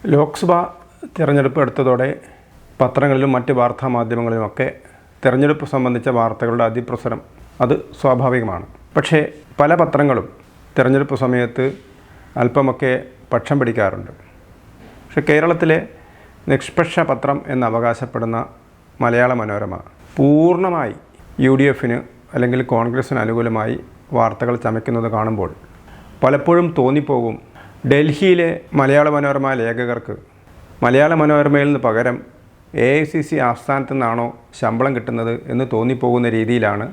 ലോക്സഭാ തിരഞ്ഞെടുപ്പ് അടുത്തതോടെ പത്രങ്ങളിലും മറ്റ് വാർത്താമാധ്യമങ്ങളിലുമൊക്കെ തിരഞ്ഞെടുപ്പ് സംബന്ധിച്ച വാർത്തകളുടെ അതിപ്രസരം അത് സ്വാഭാവികമാണ്. പക്ഷേ പല പത്രങ്ങളും തിരഞ്ഞെടുപ്പ് സമയത്ത് അല്പമൊക്കെ പക്ഷം പിടിക്കാറുണ്ട്. പക്ഷേ കേരളത്തിലെ നിഷ്പക്ഷ പത്രം എന്ന് അവകാശപ്പെടുന്ന മലയാള മനോരമ പൂർണ്ണമായി UDF അല്ലെങ്കിൽ കോൺഗ്രസിന് അനുകൂലമായി വാർത്തകൾ ചമയ്ക്കുന്നത് കാണുമ്പോൾ പലപ്പോഴും തോന്നിപ്പോകും, ഡൽഹിയിലെ മലയാള മനോരമ ലേഖകർക്ക് മലയാള മനോരമയിൽ നിന്ന് പകരം AICC ആസ്ഥാനത്തു നിന്നാണോ ശമ്പളം കിട്ടുന്നത് എന്ന് തോന്നിപ്പോകുന്ന രീതിയിലാണ്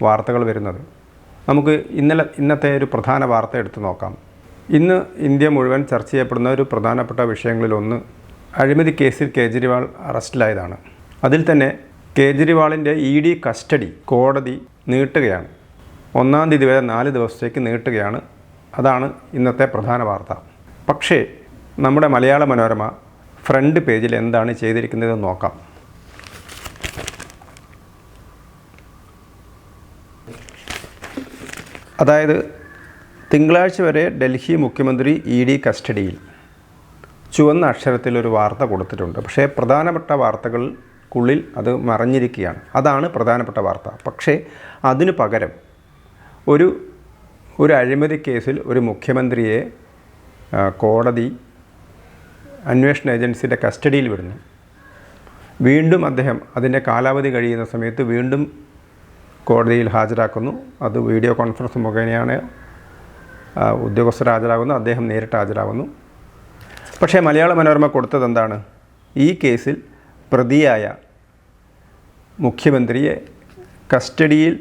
വാർത്തകൾ വരുന്നത്. നമുക്ക് ഇന്നത്തെ ഒരു പ്രധാന വാർത്ത എടുത്തു നോക്കാം. ഇന്ന് ഇന്ത്യ മുഴുവൻ ചർച്ച ചെയ്യപ്പെടുന്ന ഒരു പ്രധാനപ്പെട്ട വിഷയങ്ങളിലൊന്ന് അഴിമതി കേസിൽ കേജ്രിവാൾ അറസ്റ്റിലായതാണ്. അതിൽ തന്നെ കേജ്രിവാളിൻ്റെ ED കസ്റ്റഡി കോടതി നീട്ടുകയാണ്. 1-ാം തീയതി വരെ 4 ദിവസത്തേക്ക് നീട്ടുകയാണ്. അതാണ് ഇന്നത്തെ പ്രധാന വാർത്ത. പക്ഷേ നമ്മുടെ മലയാള മനോരമ ഫ്രണ്ട് പേജിൽ എന്താണ് ചെയ്തിരിക്കുന്നതെന്ന് നോക്കാം. അതായത് തിങ്കളാഴ്ച വരെ ഡൽഹി മുഖ്യമന്ത്രി ED കസ്റ്റഡിയിൽ ചുവന്ന അക്ഷരത്തിലൊരു വാർത്ത കൊടുത്തിട്ടുണ്ട്. പക്ഷേ പ്രധാനപ്പെട്ട വാർത്തകൾക്കുള്ളിൽ അത് മറഞ്ഞിരിക്കുകയാണ്. അതാണ് പ്രധാനപ്പെട്ട വാർത്ത. പക്ഷേ അതിനു പകരം ഒരു അഴിമതി കേസിൽ ഒരു മുഖ്യമന്ത്രിയെ കോടതി അന്വേഷണ ഏജൻസിയുടെ കസ്റ്റഡിയിൽ വിടുന്നു. വീണ്ടും അദ്ദേഹം അതിൻ്റെ കാലാവധി കഴിയുന്ന സമയത്ത് വീണ്ടും കോടതിയിൽ ഹാജരാക്കുന്നു. അത് വീഡിയോ കോൺഫറൻസ് മുഖേനയാണ് ഉദ്യോഗസ്ഥർ ഹാജരാകുന്നു, അദ്ദേഹം നേരിട്ട് ഹാജരാകുന്നു. പക്ഷേ മലയാള മനോരമ കൊടുത്തത് എന്താണ്? ഈ കേസിൽ പ്രതിയായ മുഖ്യമന്ത്രിയെ കസ്റ്റഡിയിൽ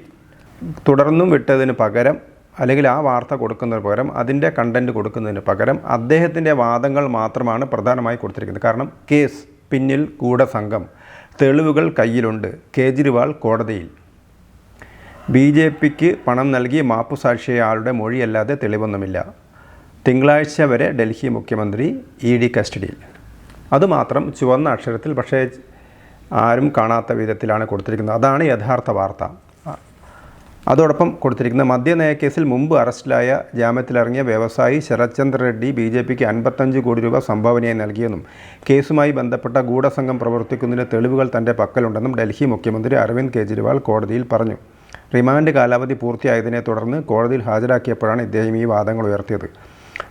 തുടർന്നും വിട്ടതിന് പകരം, അല്ലെങ്കിൽ ആ വാർത്ത കൊടുക്കുന്നതിന് പകരം, അതിൻ്റെ കണ്ടൻറ്റ് കൊടുക്കുന്നതിന് പകരം അദ്ദേഹത്തിൻ്റെ വാദങ്ങൾ മാത്രമാണ് പ്രധാനമായി കൊടുത്തിരിക്കുന്നത്. കാരണം കേസ് പിന്നിൽ ഗൂഢസംഘം, തെളിവുകൾ കയ്യിലുണ്ട്, കേജ്രിവാൾ കോടതിയിൽ, BJPക്ക് പണം നൽകി മാപ്പുസാക്ഷിയായ ആളുടെ മൊഴിയല്ലാതെ തെളിവൊന്നുമില്ല, തിങ്കളാഴ്ച വരെ ഡൽഹി മുഖ്യമന്ത്രി ED കസ്റ്റഡിയിൽ. അതുമാത്രം ചുവന്ന അക്ഷരത്തിൽ, പക്ഷേ ആരും കാണാത്ത വിധത്തിലാണ് കൊടുത്തിരിക്കുന്നത്. അതാണ് യഥാർത്ഥ വാർത്ത. അതോടൊപ്പം കൊടുത്തിരിക്കുന്ന മദ്യനയക്കേസിൽ മുമ്പ് അറസ്റ്റിലായ ജാമ്യത്തിലിറങ്ങിയ വ്യവസായി ശരത് ചന്ദ്ര റെഡ്ഡി BJPക്ക് 55 കോടി രൂപ സംഭാവനയായി നൽകിയെന്നും കേസുമായി ബന്ധപ്പെട്ട ഗൂഢസംഘം പ്രവർത്തിക്കുന്നതിന് തെളിവുകൾ തൻ്റെ പക്കലുണ്ടെന്നും ഡൽഹി മുഖ്യമന്ത്രി അരവിന്ദ് കെജ്രിവാൾ കോടതിയിൽ പറഞ്ഞു. റിമാൻഡ് കാലാവധി പൂർത്തിയായതിനെ തുടർന്ന് കോടതിയിൽ ഹാജരാക്കിയപ്പോഴാണ് ഇദ്ദേഹം ഈ വാദങ്ങൾ ഉയർത്തിയത്.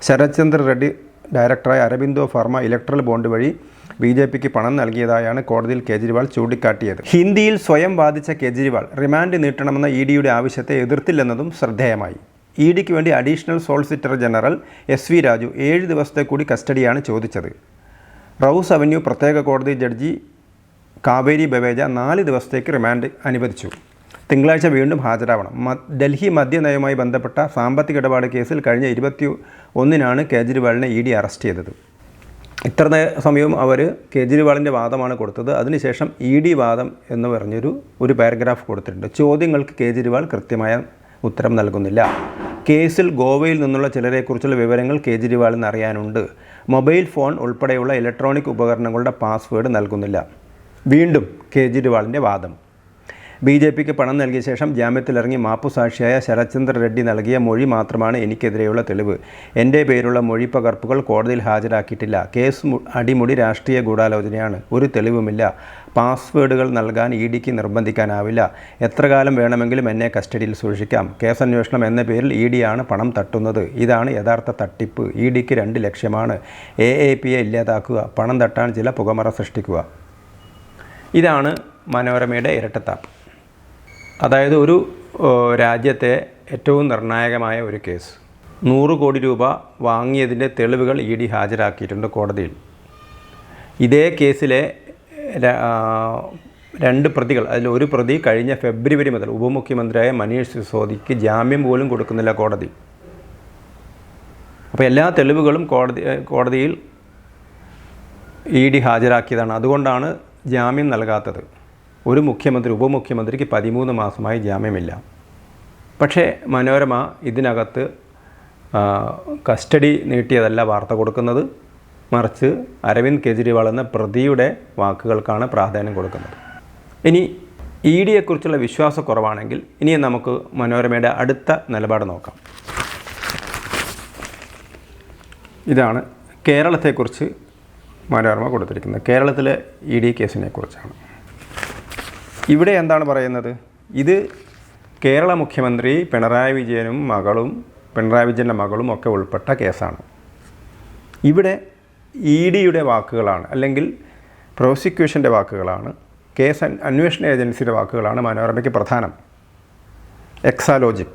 ശരത് ചന്ദ്ര റെഡ്ഡി ഡയറക്ടറായ അരബിന്ദോ ഫാർമ ഇലക്ട്രൽ ബോണ്ട് വഴി BJPക്ക് പണം നൽകിയതായാണ് കോടതിയിൽ കേജ്രിവാൾ ചൂണ്ടിക്കാട്ടിയത്. ഹിന്ദിയിൽ സ്വയം വാദിച്ച കേജ്രിവാൾ റിമാൻഡ് നീട്ടണമെന്ന EDയുടെ ആവശ്യത്തെ എതിർത്തില്ലെന്നതും ശ്രദ്ധേയമായി. EDക്ക് വേണ്ടി additional solicitor general SV Raju 7 ദിവസത്തെ കൂടി കസ്റ്റഡിയാണ് ചോദിച്ചത്. റൌസ് അവന്യൂ പ്രത്യേക കോടതി ജഡ്ജി കാവേരി ബവേജ 4 ദിവസത്തേക്ക് റിമാൻഡ് അനുവദിച്ചു. തിങ്കളാഴ്ച വീണ്ടും ഹാജരാവണം. ഡൽഹി മദ്യനയവുമായി ബന്ധപ്പെട്ട സാമ്പത്തിക ഇടപാട് കേസിൽ കഴിഞ്ഞ 21-നാണ് കേജ്രിവാളിനെ ED അറസ്റ്റ് ചെയ്തത്. ഇത്ര സമയവും അവർ കേജ്രിവാളിൻ്റെ വാദമാണ് കൊടുത്തത്. അതിനുശേഷം ED വാദം എന്ന് പറഞ്ഞൊരു പാരഗ്രാഫ് കൊടുത്തിട്ടുണ്ട്. ചോദ്യങ്ങൾക്ക് കേജ്രിവാൾ കൃത്യമായ ഉത്തരം നൽകുന്നില്ല. കേസിൽ ഗോവയിൽ നിന്നുള്ള ചിലരെക്കുറിച്ചുള്ള വിവരങ്ങൾ കേജ്രിവാളിന് അറിയാനുണ്ട്. മൊബൈൽ ഫോൺ ഉൾപ്പെടെയുള്ള ഇലക്ട്രോണിക് ഉപകരണങ്ങളുടെ പാസ്വേഡ് നൽകുന്നില്ല. വീണ്ടും കേജ്രിവാളിൻ്റെ വാദം. BJPക്ക് പണം നൽകിയ ശേഷം ജാമ്യത്തിലിറങ്ങി മാപ്പുസാക്ഷിയായ ശരത് ചന്ദ്ര റെഡ്ഡി നൽകിയ മൊഴി മാത്രമാണ് എനിക്കെതിരെയുള്ള തെളിവ്. എൻ്റെ പേരുള്ള മൊഴി പകർപ്പുകൾ കോടതിയിൽ ഹാജരാക്കിയിട്ടില്ല. കേസ് അടിമുടി രാഷ്ട്രീയ ഗൂഢാലോചനയാണ്. ഒരു തെളിവുമില്ല. പാസ്വേഡുകൾ നൽകാൻ EDക്ക് നിർബന്ധിക്കാനാവില്ല. എത്ര കാലം വേണമെങ്കിലും എന്നെ കസ്റ്റഡിയിൽ സൂക്ഷിക്കാം. കേസന്വേഷണം എന്ന പേരിൽ EDയാണ് പണം തട്ടുന്നത്. ഇതാണ് യഥാർത്ഥ തട്ടിപ്പ്. EDക്ക് 2 ലക്ഷ്യമാണ്: AAPയെ ഇല്ലാതാക്കുക, പണം തട്ടാൻ ചില പുകമറ സൃഷ്ടിക്കുക. ഇതാണ് മനോരമയുടെ ഇരട്ടത്താപ്പ്. അതായത് ഒരു രാജ്യത്തെ ഏറ്റവും നിർണായകമായ ഒരു കേസ്, 100 കോടി രൂപ വാങ്ങിയതിൻ്റെ തെളിവുകൾ ED ഹാജരാക്കിയിട്ടുണ്ട് കോടതിയിൽ. ഇതേ കേസിലെ 2 പ്രതികൾ, അതിൽ ഒരു പ്രതി കഴിഞ്ഞ ഫെബ്രുവരി മുതൽ ഉപമുഖ്യമന്ത്രിയായ മനീഷ് സിസോദിക്ക് ജാമ്യം പോലും കൊടുക്കുന്നില്ല കോടതി. അപ്പോൾ എല്ലാ തെളിവുകളും കോടതിയിൽ ED ഹാജരാക്കിയതാണ്. അതുകൊണ്ടാണ് ജാമ്യം നൽകാത്തത്. ഒരു ഉപമുഖ്യമന്ത്രിക്ക് 13 മാസമായി ജാമ്യമില്ല. പക്ഷേ മനോരമ ഇതിനകത്ത് കസ്റ്റഡി നീട്ടിയതല്ല വാർത്ത കൊടുക്കുന്നത്, മറിച്ച് അരവിന്ദ് കെജ്രിവാൾ എന്ന പ്രതിയുടെ വാക്കുകൾക്കാണ് പ്രാധാന്യം കൊടുക്കുന്നത്. ഇനി EDയെക്കുറിച്ചുള്ള വിശ്വാസക്കുറവാണെങ്കിൽ ഇനി നമുക്ക് മനോരമയുടെ അടുത്ത നിലപാട് നോക്കാം. ഇതാണ് കേരളത്തെക്കുറിച്ച് മനോരമ കൊടുത്തിരിക്കുന്നത്. കേരളത്തിലെ ED കേസിനെ കുറിച്ചാണ്. ഇവിടെ എന്താണ് പറയുന്നത്? ഇത് കേരള മുഖ്യമന്ത്രി പിണറായി വിജയൻ്റെ മകളും ഒക്കെ ഉൾപ്പെട്ട കേസാണ്. ഇവിടെ EDയുടെ വാക്കുകളാണ്, അല്ലെങ്കിൽ പ്രോസിക്യൂഷൻ്റെ വാക്കുകളാണ്, കേസ് അന്വേഷണ ഏജൻസിയുടെ വാക്കുകളാണ് മനോരമയ്ക്ക് പ്രധാനം. എക്സാലോജിക്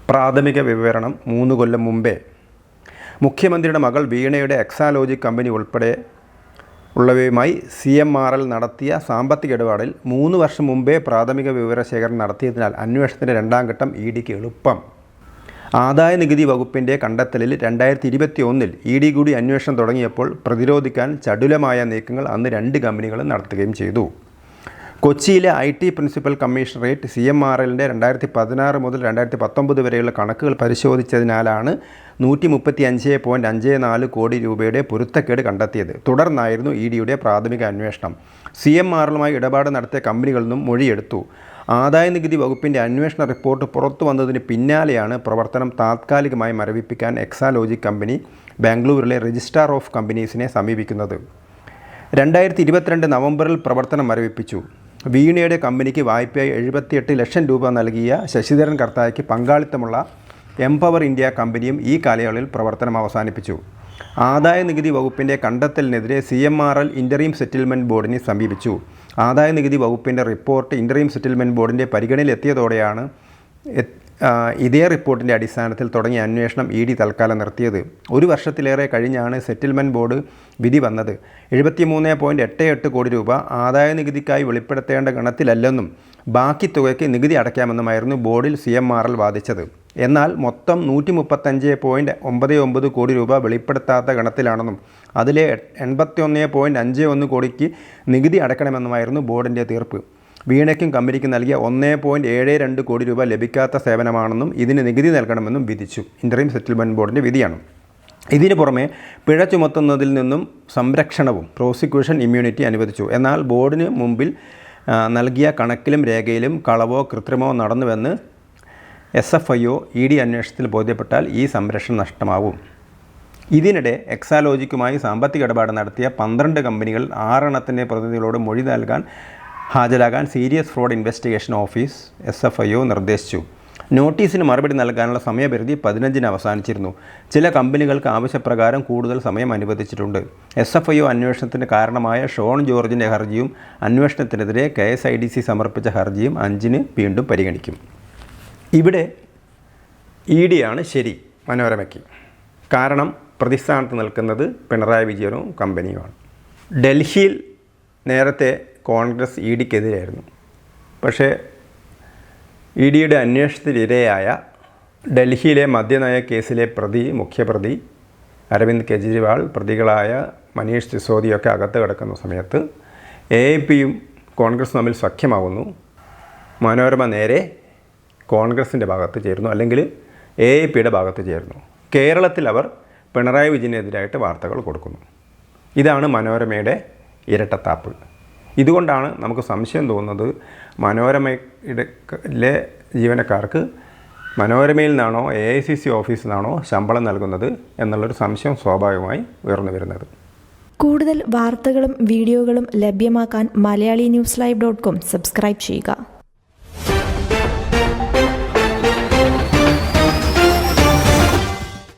പ്രാഥമിക വിവരണം 3 കൊല്ലം മുമ്പേ മുഖ്യമന്ത്രിയുടെ മകൾ വീണയുടെ എക്സാലോജിക് കമ്പനി ഉൾപ്പെടെ ഉള്ളവയുമായി CMRL നടത്തിയ സാമ്പത്തിക ഇടപാടിൽ 3 വർഷം മുമ്പേ പ്രാഥമിക വിവരശേഖരണം നടത്തിയതിനാൽ അന്വേഷണത്തിൻ്റെ 2ാം ഘട്ടം EDക്ക് എളുപ്പം. ആദായ നികുതി വകുപ്പിൻ്റെ കണ്ടെത്തലിൽ 2021 ED കൂടി അന്വേഷണം തുടങ്ങിയപ്പോൾ പ്രതിരോധിക്കാൻ ചടുലമായ നീക്കങ്ങൾ അന്ന് 2 കമ്പനികളും നടത്തുകയും ചെയ്തു. കൊച്ചിയിലെ IT പ്രിൻസിപ്പൽ കമ്മീഷണറേറ്റ് CMRLൻ്റെ 2016 മുതൽ 2019 വരെയുള്ള കണക്കുകൾ പരിശോധിച്ചതിനാലാണ് 135.54 കോടി രൂപയുടെ പൊരുത്തക്കേട് കണ്ടെത്തിയത്. തുടർന്നായിരുന്നു EDയുടെ പ്രാഥമിക അന്വേഷണം. CMRLുമായി ഇടപാട് നടത്തിയ കമ്പനികളിൽ നിന്നും മൊഴിയെടുത്തു. ആദായ നികുതി വകുപ്പിൻ്റെ അന്വേഷണ റിപ്പോർട്ട് പുറത്തു വന്നതിന് പിന്നാലെയാണ് പ്രവർത്തനം താത്കാലികമായി മരവിപ്പിക്കാൻ എക്സാലോജിക് കമ്പനി ബാംഗ്ലൂരിലെ രജിസ്ട്രാർ ഓഫ് കമ്പനീസിനെ സമീപിക്കുന്നത്. 2022 നവംബറിൽ പ്രവർത്തനം മരവിപ്പിച്ചു. വീണയുടെ കമ്പനിക്ക് വായ്പയായി 78 ലക്ഷം രൂപ നൽകിയ ശശിധരൻ കർത്തായ്ക്ക് പങ്കാളിത്തമുള്ള എംപവർ ഇന്ത്യ കമ്പനിയും ഈ കാലയളവിൽ പ്രവർത്തനം അവസാനിപ്പിച്ചു. ആദായ നികുതി വകുപ്പിൻ്റെ കണ്ടെത്തലിനെതിരെ CMRL ഇൻ്ററീം സെറ്റിൽമെൻറ്റ് ബോർഡിനെ സമീപിച്ചു. ആദായ നികുതി വകുപ്പിൻ്റെ റിപ്പോർട്ട് ഇൻ്ററീം സെറ്റിൽമെൻറ്റ് ബോർഡിൻ്റെ പരിഗണനയിലെത്തിയതോടെയാണ് ഇതേ റിപ്പോർട്ടിൻ്റെ അടിസ്ഥാനത്തിൽ തുടങ്ങിയ അന്വേഷണം ED തൽക്കാലം നിർത്തിയത്. 1 വർഷത്തിലേറെ കഴിഞ്ഞാണ് സെറ്റിൽമെൻറ്റ് ബോർഡ് വിധി വന്നത്. 73.88 കോടി രൂപ ആദായ നികുതിക്കായി വെളിപ്പെടുത്തേണ്ട ഗണത്തിലല്ലെന്നും ബാക്കി തുകയ്ക്ക് നികുതി അടയ്ക്കാമെന്നുമായിരുന്നു ബോർഡിൽ CMRL വാദിച്ചത്. എന്നാൽ മൊത്തം 135.99 കോടി രൂപ വെളിപ്പെടുത്താത്ത ഗണത്തിലാണെന്നും അതിലെ 81.51 കോടിക്ക് നികുതി അടയ്ക്കണമെന്നുമായിരുന്നു ബോർഡിൻ്റെ തീർപ്പ്. വീണയ്ക്കും കമ്പനിക്കും നൽകിയ 1.72 കോടി രൂപ ലഭിക്കാത്ത സേവനമാണെന്നും ഇതിന് നികുതി നൽകണമെന്നും വിധിച്ചു. ഇൻ്ററീം സെറ്റിൽമെൻറ്റ് ബോർഡിൻ്റെ വിധിയാണ്. ഇതിനു പുറമെ പിഴ ചുമത്തുന്നതിൽ നിന്നും സംരക്ഷണവും പ്രോസിക്യൂഷൻ ഇമ്മ്യൂണിറ്റി അനുവദിച്ചു. എന്നാൽ ബോർഡിന് മുമ്പിൽ നൽകിയ കണക്കിലും രേഖയിലും കളവോ കൃത്രിമോ നടന്നുവെന്ന് SFIO ED അന്വേഷണത്തിൽ ബോധ്യപ്പെട്ടാൽ ഈ സംരക്ഷണം നഷ്ടമാവും. ഇതിനിടെ എക്സാലോജിക്കുമായി സാമ്പത്തിക ഇടപാട് നടത്തിയ 12 കമ്പനികൾ 6 എണ്ണത്തിൻ്റെ പ്രതിനിധികളോട് മൊഴി ഹാജരാകാൻ serious fraud investigation office SFIO നിർദ്ദേശിച്ചു. നോട്ടീസിന് മറുപടി നൽകാനുള്ള സമയപരിധി 15-ന് അവസാനിച്ചിരുന്നു. ചില കമ്പനികൾക്ക് ആവശ്യപ്രകാരം കൂടുതൽ സമയം അനുവദിച്ചിട്ടുണ്ട്. SFIO അന്വേഷണത്തിന് കാരണമായ ഷോൺ ജോർജിൻ്റെ ഹർജിയും അന്വേഷണത്തിനെതിരെ KSIDC സമർപ്പിച്ച ഹർജിയും 5-ന് വീണ്ടും പരിഗണിക്കും. ഇവിടെ EDയാണ് ശരി മനോരമയ്ക്ക്. കാരണം പ്രതിസ്ഥാനത്ത് നിൽക്കുന്നത് പിണറായി വിജയനും കമ്പനിയുമാണ്. ഡൽഹിയിൽ നേരത്തെ കോൺഗ്രസ് EDക്കെതിരായിരുന്നു. പക്ഷേ EDയുടെ അന്വേഷണത്തിനിരയായ ഡൽഹിയിലെ മദ്യനയ കേസിലെ മുഖ്യപ്രതി അരവിന്ദ് കെജ്രിവാൾ, പ്രതികളായ മനീഷ് സിസോദിയൊക്കെ അകത്ത് കിടക്കുന്ന സമയത്ത് AAPയും കോൺഗ്രസും തമ്മിൽ സഖ്യമാവുന്നു. മനോരമ നേരെ കോൺഗ്രസിൻ്റെ ഭാഗത്ത് ചേരുന്നു, അല്ലെങ്കിൽ AAPയുടെ ഭാഗത്ത് ചേരുന്നു. കേരളത്തിൽ അവർ പിണറായി വിജയനെതിരായിട്ട് വാർത്തകൾ കൊടുക്കുന്നു. ഇതാണ് മനോരമയുടെ ഇരട്ടത്താപ്പ്. ഇതുകൊണ്ടാണ് നമുക്ക് സംശയം തോന്നുന്നത് മനോരമയിലെ ജീവനക്കാർക്ക് മനോരമയിൽ നിന്നാണോ AICC ഓഫീസിൽ നിന്നാണോ ശമ്പളം നൽകുന്നത് എന്നുള്ളൊരു സംശയം സ്വാഭാവികമായി ഉയർന്നു വരുന്നത്. കൂടുതൽ വാർത്തകളും വീഡിയോകളും ലഭ്യമാക്കാൻ MalayaliNewsLive.com സബ്സ്ക്രൈബ് ചെയ്യുക.